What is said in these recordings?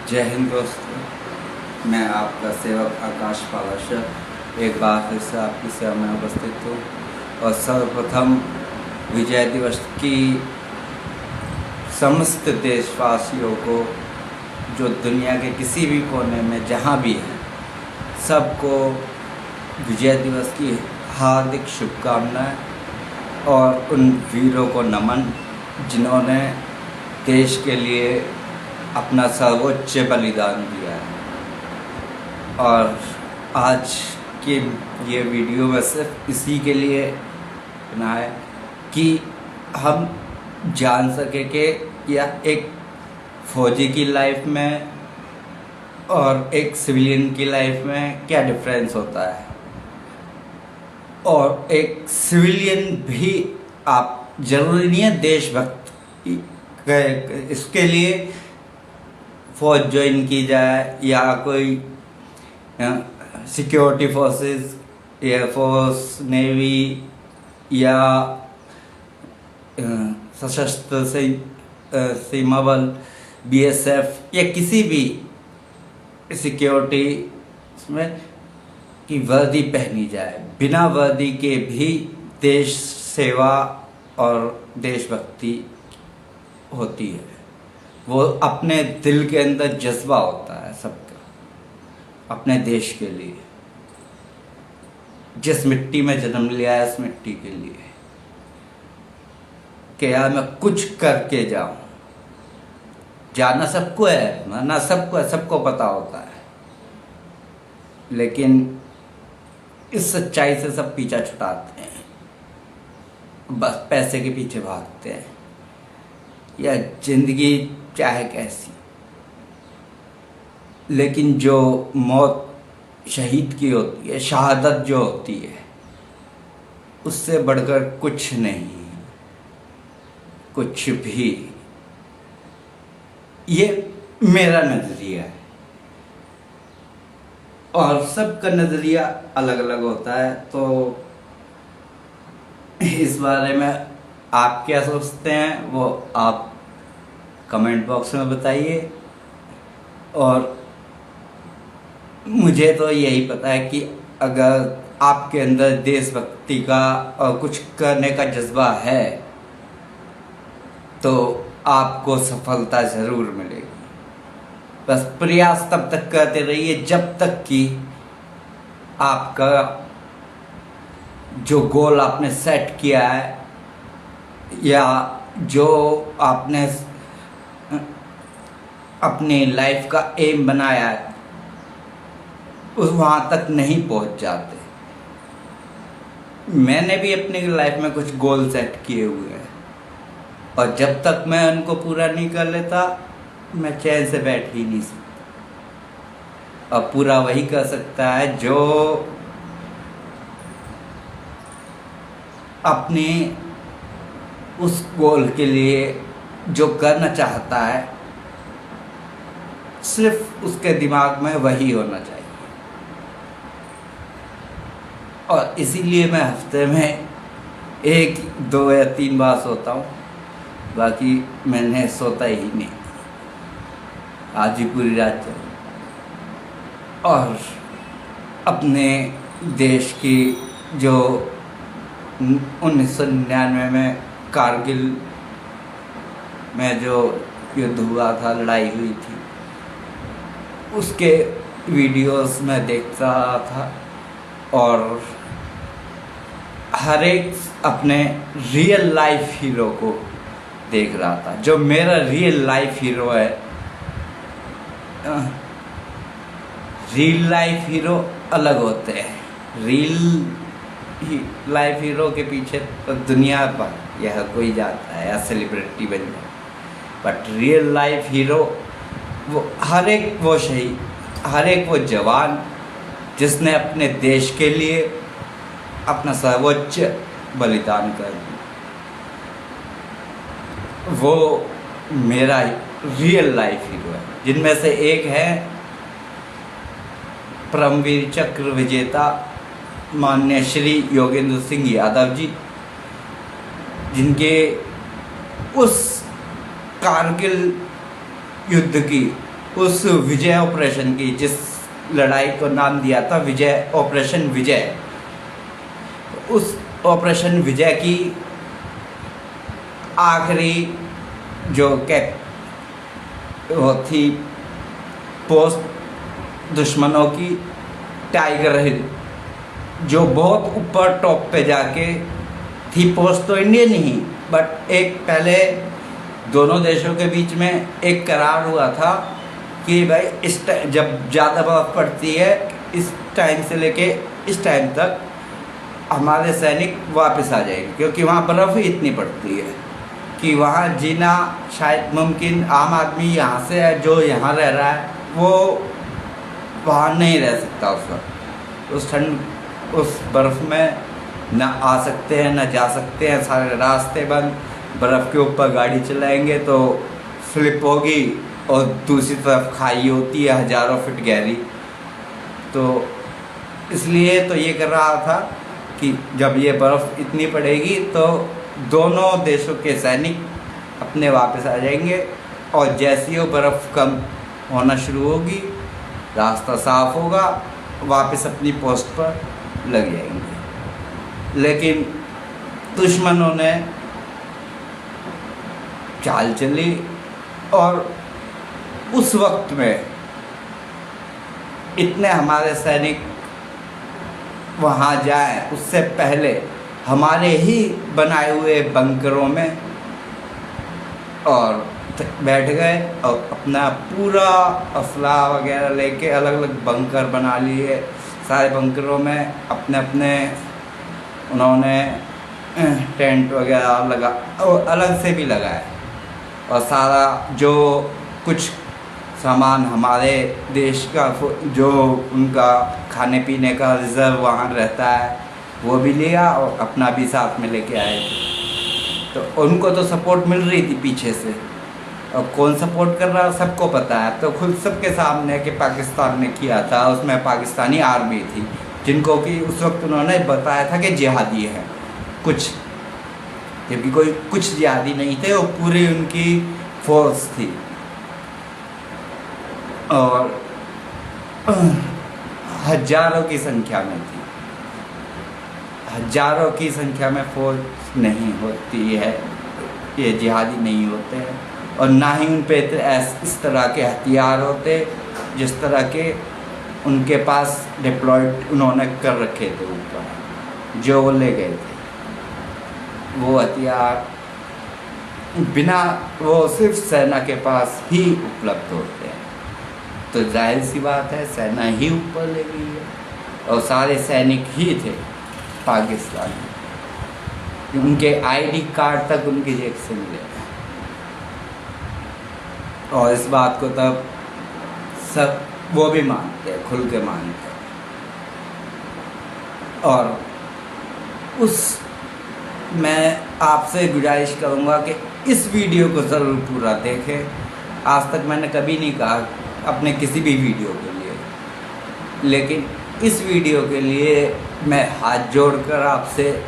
जय हिंद दोस्तों, मैं आपका सेवक आकाश पालाशर एक बार फिर से आपकी सेवा में उपस्थित हूँ। और सर्वप्रथम विजय दिवस की समस्त देशवासियों को, जो दुनिया के किसी भी कोने में जहाँ भी हैं, सबको विजय दिवस की हार्दिक शुभकामनाएं और उन वीरों को नमन जिन्होंने देश के लिए अपना सर्वोच्च बलिदान दिया है। और आज की ये वीडियो में सिर्फ इसी के लिए बना है कि हम जान सके कि या एक फौजी की लाइफ में और एक सिविलियन की लाइफ में क्या डिफरेंस होता है। और एक सिविलियन भी आप जरूरी नहीं है देशभक्त इसके लिए फौज ज्वाइन की जाए या कोई सिक्योरिटी फोर्सेस, एयरफोर्स, नेवी या सशस्त्र सीमा बल, बीएसएफ या किसी भी सिक्योरिटी में की वर्दी पहनी जाए। बिना वर्दी के भी देश सेवा और देशभक्ति होती है। वो अपने दिल के अंदर जज्बा होता है सबका अपने देश के लिए। जिस मिट्टी में जन्म लिया है उस मिट्टी के लिए कि यार मैं कुछ करके जाऊं। जाना सबको है, मरना सबको है, सबको पता होता है, लेकिन इस सच्चाई से सब पीछा छुड़ाते हैं, बस पैसे के पीछे भागते हैं या जिंदगी चाहे कैसी। लेकिन जो मौत शहीद की होती है, शहादत जो होती है, उससे बढ़कर कुछ नहीं, कुछ भी। ये मेरा नजरिया है और सबका नजरिया अलग अलग होता है। तो इस बारे में आप क्या सोचते हैं वो आप कमेंट बॉक्स में बताइए। और मुझे तो यही पता है कि अगर आपके अंदर देशभक्ति का और कुछ करने का जज्बा है तो आपको सफलता ज़रूर मिलेगी। बस प्रयास तब तक करते रहिए जब तक कि आपका जो गोल आपने सेट किया है या जो आपने अपनी लाइफ का एम बनाया है उस वहाँ तक नहीं पहुँच जाते। मैंने भी अपनी लाइफ में कुछ गोल सेट किए हुए हैं और जब तक मैं उनको पूरा नहीं कर लेता मैं चैन से बैठ ही नहीं सकता। और पूरा वही कर सकता है जो अपने उस गोल के लिए जो करना चाहता है, सिर्फ उसके दिमाग में वही होना चाहिए। और इसीलिए मैं हफ्ते में 1, 2 या 3 बार सोता हूँ, बाकी मैंने सोता ही नहीं। आज ही पूरी रात चली और अपने देश की जो 1999 में कारगिल में जो युद्ध हुआ था, लड़ाई हुई थी, उसके वीडियोस में देख रहा था और हर एक अपने रियल लाइफ हीरो को देख रहा था। जो मेरा रियल लाइफ हीरो है, रियल लाइफ हीरो अलग होते हैं। रियल लाइफ हीरो के पीछे तो दुनिया पर यह कोई जाता है या सेलिब्रिटी बन जाता है, बट रियल लाइफ हीरो वो हर एक वो शहीद, हर एक वो जवान जिसने अपने देश के लिए अपना सर्वोच्च बलिदान कर दिया, वो मेरा रियल लाइफ हीरो है। जिनमें से एक है परमवीर चक्र विजेता माननीय श्री योगेंद्र सिंह यादव जी, जिनके उस कारगिल युद्ध की उस विजय ऑपरेशन की, जिस लड़ाई को नाम दिया था विजय, ऑपरेशन विजय, उस ऑपरेशन विजय की आखिरी जो वो थी पोस्ट दुश्मनों की, टाइगर हिल, जो बहुत ऊपर टॉप पे जाके थी पोस्ट, तो इंडियन ही, बट एक पहले दोनों देशों के बीच में एक करार हुआ था कि भाई इस टाइम जब ज़्यादा बर्फ़ पड़ती है, इस टाइम से लेके इस टाइम तक हमारे सैनिक वापस आ जाएंगे, क्योंकि वहाँ बर्फ़ ही इतनी पड़ती है कि वहाँ जीना शायद मुमकिन, आम आदमी यहाँ से है जो यहाँ रह रहा है वो वहाँ नहीं रह सकता उस वक्त, उस ठंड, उस बर्फ़ में ना आ सकते हैं ना जा सकते हैं, सारे रास्ते बंद, बर्फ़ के ऊपर गाड़ी चलाएंगे तो स्लिप होगी, और दूसरी तरफ खाई होती है हज़ारों फीट गहरी। तो इसलिए तो ये कर रहा था कि जब ये बर्फ़ इतनी पड़ेगी तो दोनों देशों के सैनिक अपने वापस आ जाएंगे, और जैसे ही वो बर्फ़ कम होना शुरू होगी, रास्ता साफ होगा, वापस अपनी पोस्ट पर लग जाएंगे। लेकिन दुश्मनों ने चाल चली, और उस वक्त में इतने हमारे सैनिक वहाँ जाएं, उससे पहले हमारे ही बनाए हुए बंकरों में और बैठ गए, और अपना पूरा असला वगैरह लेके अलग अलग बंकर बना लिए। सारे बंकरों में अपने अपने उन्होंने टेंट वगैरह लगा, और अलग से भी लगाए, और सारा जो कुछ सामान हमारे देश का जो उनका खाने पीने का रिज़र्व वहाँ रहता है वो भी लिया, और अपना भी साथ में लेके आए। तो उनको तो सपोर्ट मिल रही थी पीछे से, और कौन सपोर्ट कर रहा है सबको पता है। तो खुद सबके सामने कि पाकिस्तान ने किया था, उसमें पाकिस्तानी आर्मी थी जिनको कि उस वक्त उन्होंने बताया था कि जिहादी है कुछ, जबकि कोई कुछ जिहादी नहीं थे, वो पूरी उनकी फोर्स थी। और हजारों की संख्या में थी, हजारों की संख्या में फोर्स नहीं होती है, ये जिहादी नहीं होते हैं, और ना ही उन पे इस तरह के हथियार होते जिस तरह के उनके पास डिप्लॉयड उन्होंने कर रखे थे ऊपर, जो वो ले गए थे। वो हथियार बिना, वो सिर्फ सेना के पास ही उपलब्ध होते हैं। तो जाहिर सी बात है सेना ही ऊपर ले गई है, और सारे सैनिक ही थे पाकिस्तानी, उनके आईडी कार्ड तक उनकी जेब से मिले। और इस बात को तब सब वो भी मानते हैं, खुल के मानते हैं। और उस मैं आपसे गुजारिश करूँगा कि इस वीडियो को ज़रूर पूरा देखें। आज तक मैंने कभी नहीं कहा अपने किसी भी वीडियो के लिए, लेकिन इस वीडियो के लिए मैं हाथ जोड़कर आपसे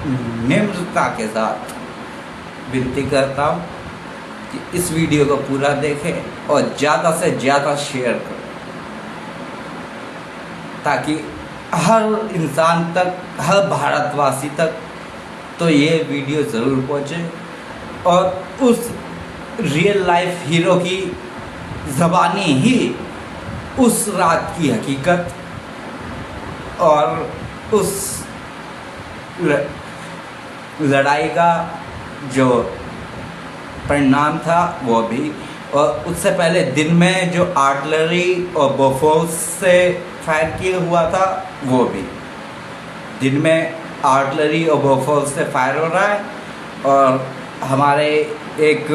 निम्रता के साथ विनती करता हूँ कि इस वीडियो को पूरा देखें और ज़्यादा से ज़्यादा शेयर करें, ताकि हर इंसान तक, हर भारतवासी तक तो ये वीडियो ज़रूर पहुँचे, और उस रियल लाइफ हीरो की ज़बानी ही उस रात की हकीकत और उस लड़ाई का जो परिणाम था वो भी, और उससे पहले दिन में जो आर्टिलरी और बोफोर्स से फायर किया हुआ था वो भी। दिन में आर्टिलरी और बोफोर्स से फायर हो रहा है, और हमारे एक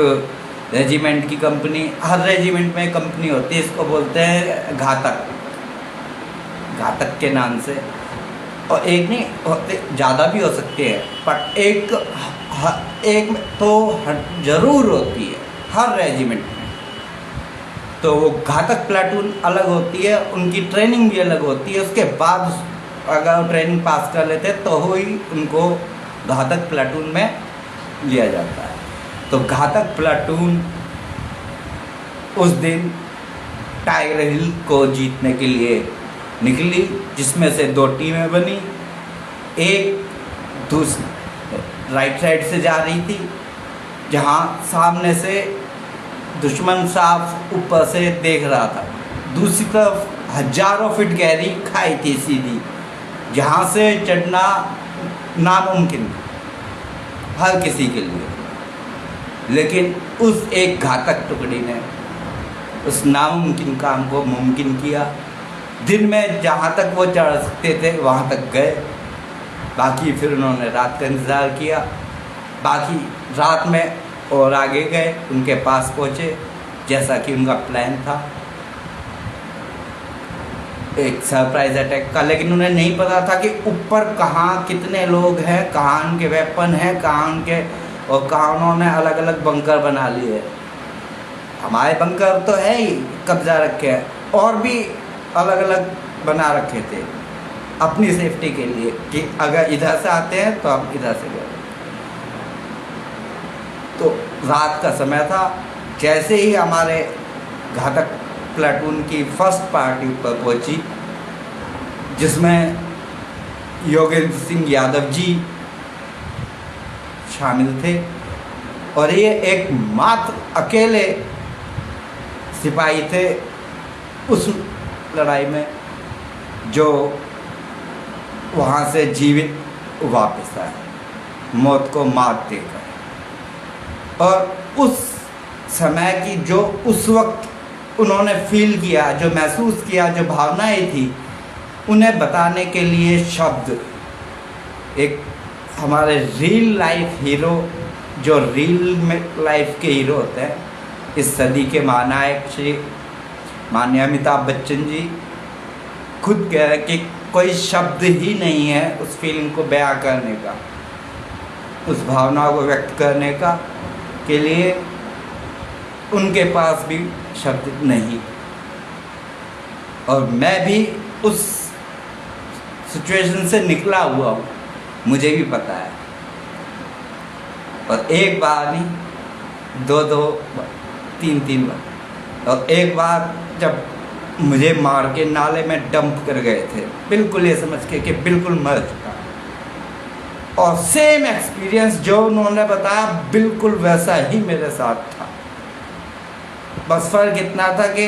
रेजिमेंट की कंपनी, हर रेजिमेंट में कंपनी होती है, इसको बोलते हैं घातक, घातक के नाम से। और एक नहीं होते, ज़्यादा भी हो सकते हैं, पर एक तो ज़रूर होती है हर रेजिमेंट में। तो वो घातक प्लाटून अलग होती है, उनकी ट्रेनिंग भी अलग होती है। उसके बाद अगर वो ट्रेनिंग पास कर लेते हैं तो ही उनको घातक प्लाटून में लिया जाता है। तो घातक प्लाटून उस दिन टाइगर हिल को जीतने के लिए निकली, जिसमें से 2 टीमें बनी। एक राइट साइड से जा रही थी, जहाँ सामने से दुश्मन साफ ऊपर से देख रहा था। दूसरी तरफ हजारों फीट गहरी खाई थी सीधी, जहाँ से चढ़ना नामुमकिन हर किसी के लिए। लेकिन उस एक घातक टुकड़ी ने उस नामुमकिन काम को मुमकिन किया। दिन में जहाँ तक वो चढ़ सकते थे वहाँ तक गए, बाकी फिर उन्होंने रात का इंतज़ार किया। बाकी रात में और आगे गए, उनके पास पहुँचे जैसा कि उनका प्लान था, एक सरप्राइज अटैक का। लेकिन उन्हें नहीं पता था कि ऊपर कहाँ कितने लोग हैं, कहाँ उनके वेपन हैं, कहाँ उनके, और कहाँ उन्होंने अलग अलग बंकर बना लिए। हमारे बंकर तो है ही, कब्जा रखे हैं, और भी अलग अलग बना रखे थे अपनी सेफ्टी के लिए कि अगर इधर से आते हैं तो हम इधर से गए। तो रात का समय था। जैसे ही हमारे घातक प्लाटून की फर्स्ट पार्टी पर पहुंची, जिसमें योगेंद्र सिंह यादव जी शामिल थे, और ये एक मात्र अकेले सिपाही थे उस लड़ाई में जो वहाँ से जीवित वापस आए, मौत को मात देकर। और उस समय की जो उस वक्त उन्होंने फील किया, जो महसूस किया, जो भावनाएं थी, उन्हें बताने के लिए शब्द, एक हमारे रियल लाइफ हीरो, जो रियल में लाइफ के हीरो होते हैं, इस सदी के महानायक श्री माननीय अमिताभ बच्चन जी खुद कह रहे कि कोई शब्द ही नहीं है उस फीलिंग को बयां करने का, उस भावना को व्यक्त करने का के लिए उनके पास भी शब्द नहीं। और मैं भी उस सिचुएशन से निकला हुआ हूँ, मुझे भी पता है। और एक बार नहीं, 2-2 3-3 बार। और एक बार जब मुझे मार के नाले में डंप कर गए थे, बिल्कुल ये समझ के कि बिल्कुल मर चुका। और सेम एक्सपीरियंस जो उन्होंने बताया बिल्कुल वैसा ही मेरे साथ था। बस फ़र्क इतना था कि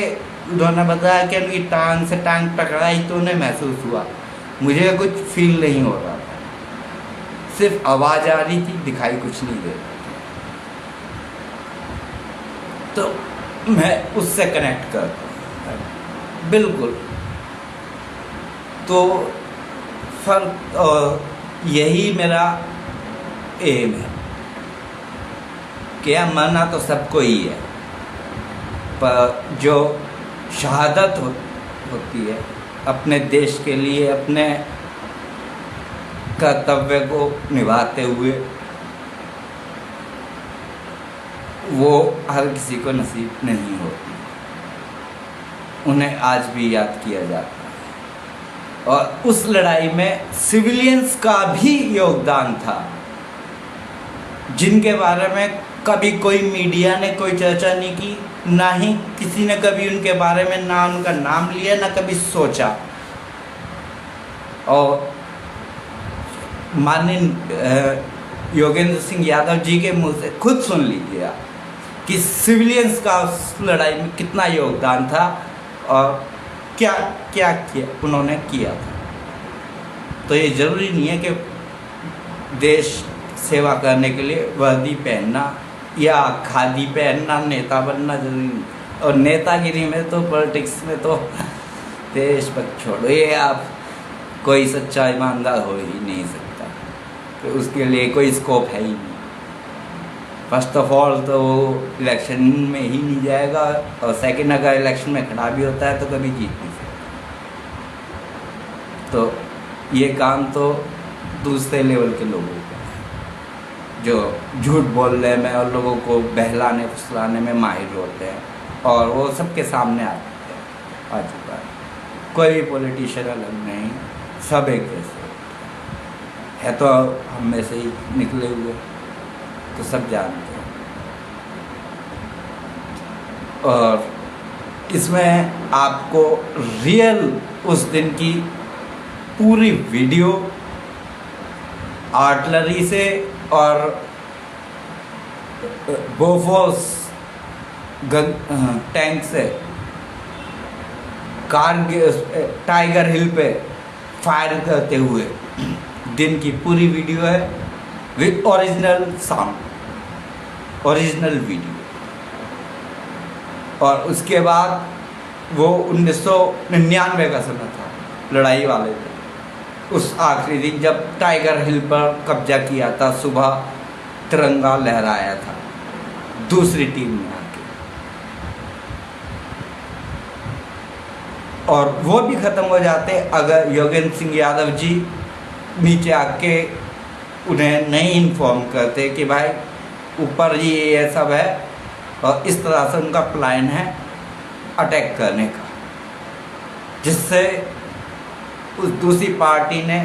उन्होंने बताया कि उनकी टांग से टांग टकराई तो उन्हें महसूस हुआ, मुझे कुछ फील नहीं हो रहा था, सिर्फ आवाज़ आ रही थी, दिखाई कुछ नहीं दे रहा था। तो मैं उससे कनेक्ट करता हूँ बिल्कुल। तो फर्क यही मेरा एम है कि मरना तो सबको ही है, पर जो शहादत होती है अपने देश के लिए, अपने कर्तव्य को निभाते हुए, वो हर किसी को नसीब नहीं होती। उन्हें आज भी याद किया जाता है। और उस लड़ाई में सिविलियंस का भी योगदान था, जिनके बारे में कभी कोई मीडिया ने कोई चर्चा नहीं की, ना ही किसी ने कभी उनके बारे में ना उनका नाम लिया, ना कभी सोचा। और माननीय योगेंद्र सिंह यादव जी के मुंह से खुद सुन लीजिए आप कि सिविलियंस का उस लड़ाई में कितना योगदान था और क्या क्या किया उन्होंने किया था। तो ये ज़रूरी नहीं है कि देश सेवा करने के लिए वर्दी पहनना या खादी पहनना नेता बनना जरूरी नहीं। और नेतागिरी में तो, पॉलिटिक्स में तो देशभक्त छोड़ो, ये आप कोई सच्चा ईमानदार हो ही नहीं सकता, तो उसके लिए कोई स्कोप है ही नहीं। फर्स्ट ऑफ ऑल तो वो इलेक्शन में ही नहीं जाएगा, और सेकंड अगर इलेक्शन में खड़ा भी होता है तो कभी जीत नहीं सकता। तो ये काम तो दूसरे लेवल के लोगों का है, जो झूठ बोलने में और लोगों को बहलाने फुसलाने में माहिर होते हैं, और वो सबके सामने आ चुका है। कोई भी पॉलिटिशियन अलग नहीं, सब एक जैसे है, तो हम में से ही निकले हुए, तो सब जानते हैं। और इसमें आपको रियल उस दिन की पूरी वीडियो आर्टिलरी से और बोफोर्स टैंक से टाइगर हिल पे फायर करते हुए दिन की पूरी वीडियो है with original sound, original video. और उसके बाद वो 1999 का समय था, लड़ाई वाले थे। उस आखिरी दिन जब टाइगर हिल पर कब्जा किया था, सुबह तिरंगा लहराया था दूसरी टीम ने आके, और वो भी ख़त्म हो जाते अगर योगेंद्र सिंह यादव जी नीचे आके उन्हें नहीं इन्फॉर्म करते कि भाई ऊपर ये सब है और इस तरह से उनका प्लान है अटैक करने का, जिससे उस दूसरी पार्टी ने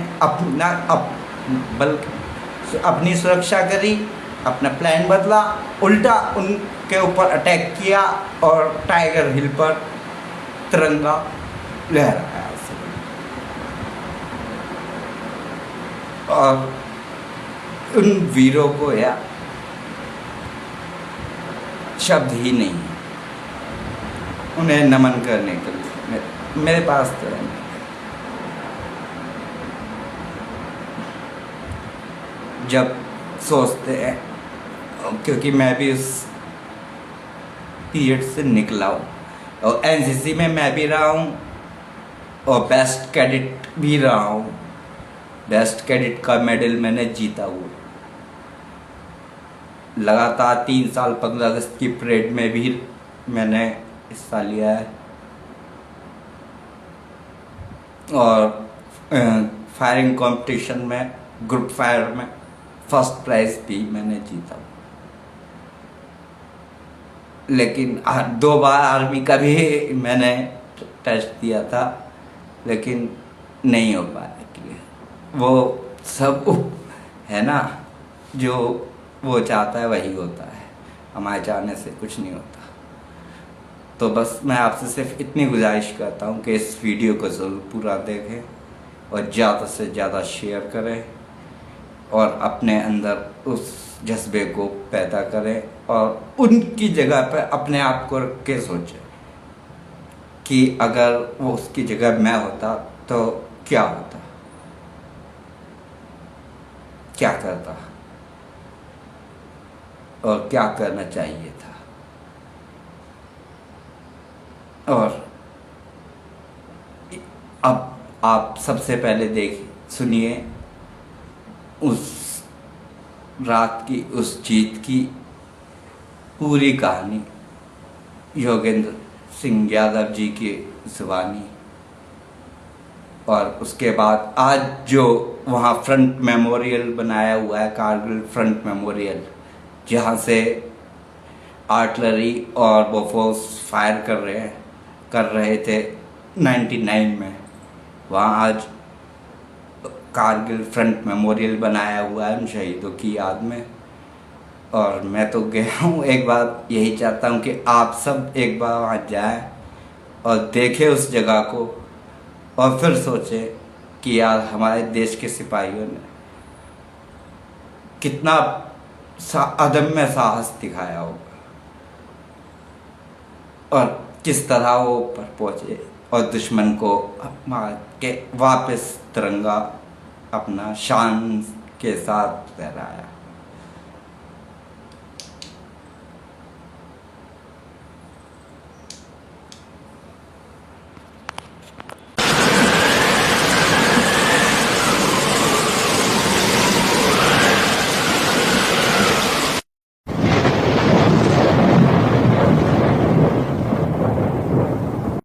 अपनी सुरक्षा करी, अपना प्लान बदला, उल्टा उनके ऊपर अटैक किया और टाइगर हिल पर तिरंगा लहराया। और उन वीरों को या शब्द ही नहीं है उन्हें नमन करने के लिए, मेरे पास तो है। जब सोचते हैं, क्योंकि मैं भी उस पीरियड से निकला हूँ और एनसीसी में मैं भी रहा हूँ और बेस्ट कैडेट भी रहा हूँ। बेस्ट कैडेट का मेडल मैंने जीता हुआ, लगातार 3 साल 15 अगस्त की परेड में भी मैंने हिस्सा लिया है और फायरिंग कंपटीशन में, ग्रुप फायर में फर्स्ट प्राइज भी मैंने जीता। लेकिन 2 बार आर्मी का भी मैंने टेस्ट दिया था, लेकिन नहीं हो पाया। वो सब है ना, जो वो चाहता है वही होता है, हमारे चाहने से कुछ नहीं होता। तो बस मैं आपसे सिर्फ इतनी गुजारिश करता हूँ कि इस वीडियो को ज़रूर पूरा देखें और ज़्यादा से ज़्यादा शेयर करें और अपने अंदर उस जज्बे को पैदा करें और उनकी जगह पर अपने आप को रख के सोचें कि अगर वो उसकी जगह मैं होता तो क्या होता, क्या करता और क्या करना चाहिए था। और अब आप सबसे पहले सुनिए उस रात की, उस जीत की पूरी कहानी योगेंद्र सिंह यादव जी की ज़ुबानी। और उसके बाद आज जो वहाँ फ्रंट मेमोरियल बनाया हुआ है, कारगिल फ्रंट मेमोरियल, जहाँ से आर्टिलरी और बोफोर्स फायर कर रहे थे 99 में, वहाँ आज कारगिल फ्रंट मेमोरियल बनाया हुआ है उन शहीदों की याद में। और मैं तो गया हूँ, एक बार यही चाहता हूँ कि आप सब एक बार वहाँ जाएं और देखें उस जगह को और फिर सोचें कि यार हमारे देश के सिपाहियों ने कितना अदम्य साहस दिखाया होगा और किस तरह वो ऊपर पहुँचे और दुश्मन को मार के वापस तिरंगा अपना शान के साथ लहराया।